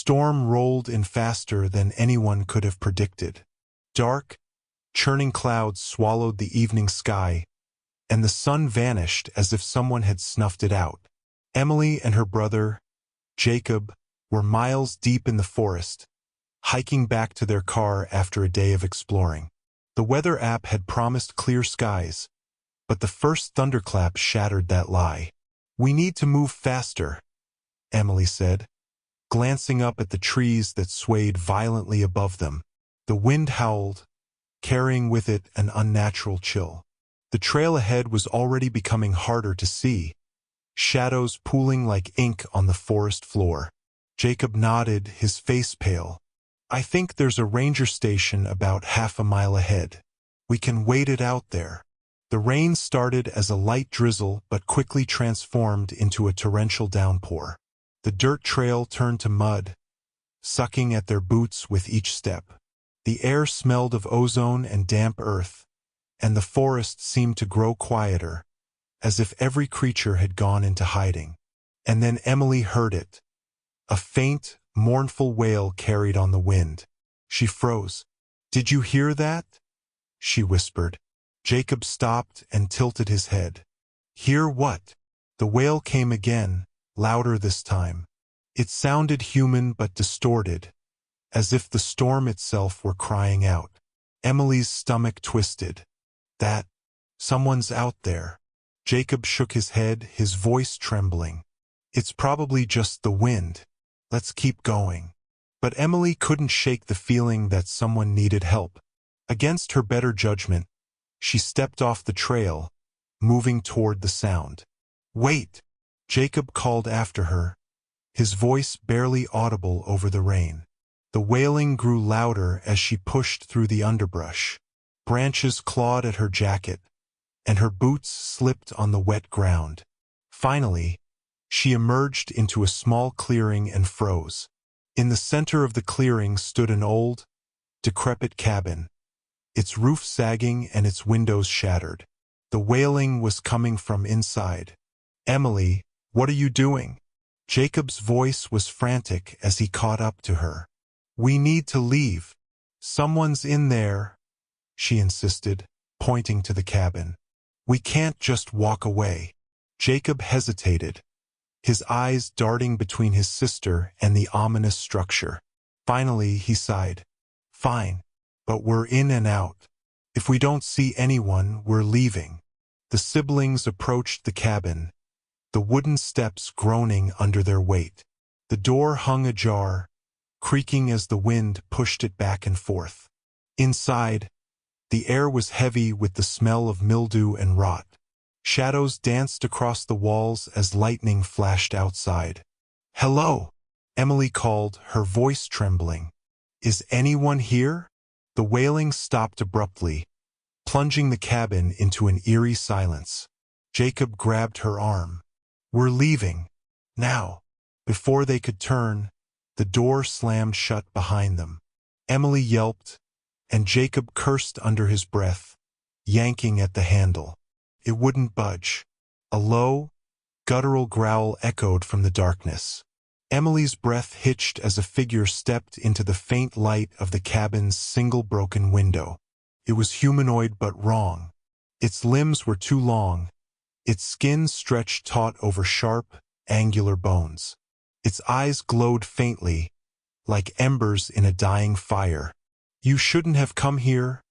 storm rolled in faster than anyone could have predicted. Dark, churning clouds swallowed the evening sky, and the sun vanished as if someone had snuffed it out. Emily and her brother, Jacob, were miles deep in the forest, hiking back to their car after a day of exploring. The weather app had promised clear skies, but the first thunderclap shattered that lie. "We need to move faster," Emily said, glancing up at the trees that swayed violently above them. The wind howled, carrying with it an unnatural chill. The trail ahead was already becoming harder to see, shadows pooling like ink on the forest floor. Jacob nodded, his face pale. "I think there's a ranger station about half a mile ahead. We can wait it out there." The rain started as a light drizzle but quickly transformed into a torrential downpour. The dirt trail turned to mud, sucking at their boots with each step. The air smelled of ozone and damp earth, and the forest seemed to grow quieter, as if every creature had gone into hiding. And then Emily heard it. A faint, mournful wail carried on the wind. She froze. "Did you hear that?" she whispered. Jacob stopped and tilted his head. "Hear what?" The wail came again, louder this time. It sounded human but distorted, as if the storm itself were crying out. Emily's stomach twisted. "That, someone's out there." Jacob shook his head, his voice trembling. "It's probably just the wind. Let's keep going." But Emily couldn't shake the feeling that someone needed help. Against her better judgment, she stepped off the trail, moving toward the sound. "Wait!" Jacob called after her, his voice barely audible over the rain. The wailing grew louder as she pushed through the underbrush. Branches clawed at her jacket, and her boots slipped on the wet ground. Finally, she emerged into a small clearing and froze. In the center of the clearing stood an old, decrepit cabin, its roof sagging and its windows shattered. The wailing was coming from inside. "Emily, what are you doing?" Jacob's voice was frantic as he caught up to her. "We need to leave. Someone's in there," she insisted, pointing to the cabin. "We can't just walk away." Jacob hesitated, his eyes darting between his sister and the ominous structure. Finally, he sighed. "Fine, but we're in and out. If we don't see anyone, we're leaving." The siblings approached the cabin, the wooden steps groaning under their weight. The door hung ajar, creaking as the wind pushed it back and forth. Inside, the air was heavy with the smell of mildew and rot. Shadows danced across the walls as lightning flashed outside. "Hello," Emily called, her voice trembling. "Is anyone here?" The wailing stopped abruptly, plunging the cabin into an eerie silence. Jacob grabbed her arm. "We're leaving. Now." Before they could turn, the door slammed shut behind them. Emily yelped, and Jacob cursed under his breath, yanking at the handle. It wouldn't budge. A low, guttural growl echoed from the darkness. Emily's breath hitched as a figure stepped into the faint light of the cabin's single broken window. It was humanoid but wrong. Its limbs were too long, its skin stretched taut over sharp, angular bones. Its eyes glowed faintly, like embers in a dying fire. "You shouldn't have come here,"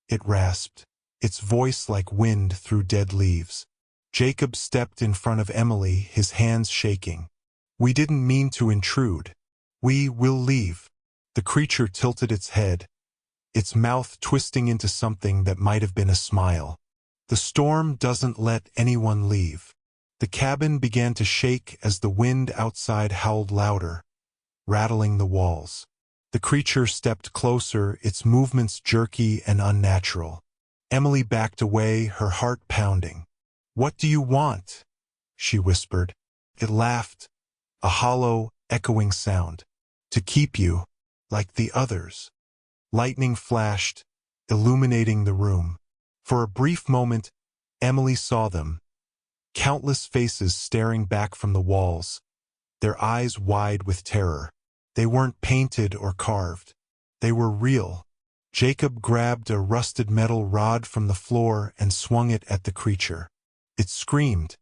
it rasped, its voice like wind through dead leaves. Jacob stepped in front of Emily, his hands shaking. "We didn't mean to intrude. We will leave." The creature tilted its head, its mouth twisting into something that might have been a smile. "The storm doesn't let anyone leave." The cabin began to shake as the wind outside howled louder, rattling the walls. The creature stepped closer, its movements jerky and unnatural. Emily backed away, her heart pounding. "What do you want?" she whispered. It laughed, a hollow, echoing sound. "To keep you, like the others." Lightning flashed, illuminating the room. For a brief moment, Emily saw them. Countless faces staring back from the walls, their eyes wide with terror. They weren't painted or carved. They were real. Jacob grabbed a rusted metal rod from the floor and swung it at the creature. It screamed,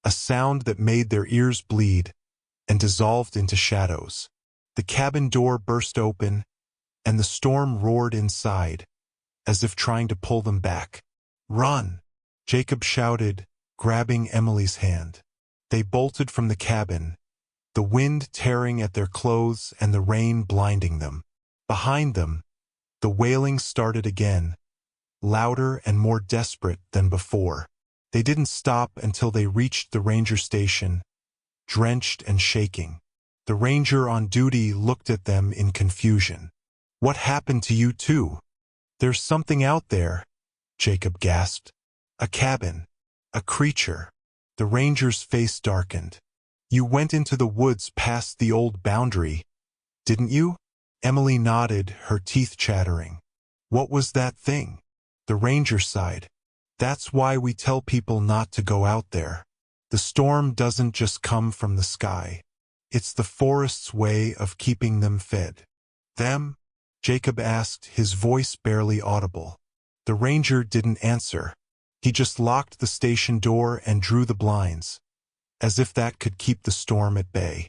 a sound that made their ears bleed, and dissolved into shadows. The cabin door burst open, and the storm roared inside, as if trying to pull them back. "Run!" Jacob shouted, grabbing Emily's hand. They bolted from the cabin, the wind tearing at their clothes and the rain blinding them. Behind them, the wailing started again, louder and more desperate than before. They didn't stop until they reached the ranger station, drenched and shaking. The ranger on duty looked at them in confusion. "What happened to you two?" "There's something out there," Jacob gasped. "A cabin. A creature." The ranger's face darkened. "You went into the woods past the old boundary, didn't you?" Emily nodded, her teeth chattering. "What was that thing?" The ranger sighed. "That's why we tell people not to go out there. The storm doesn't just come from the sky. It's the forest's way of keeping them fed." "Them?" Jacob asked, his voice barely audible. The ranger didn't answer. He just locked the station door and drew the blinds, as if that could keep the storm at bay.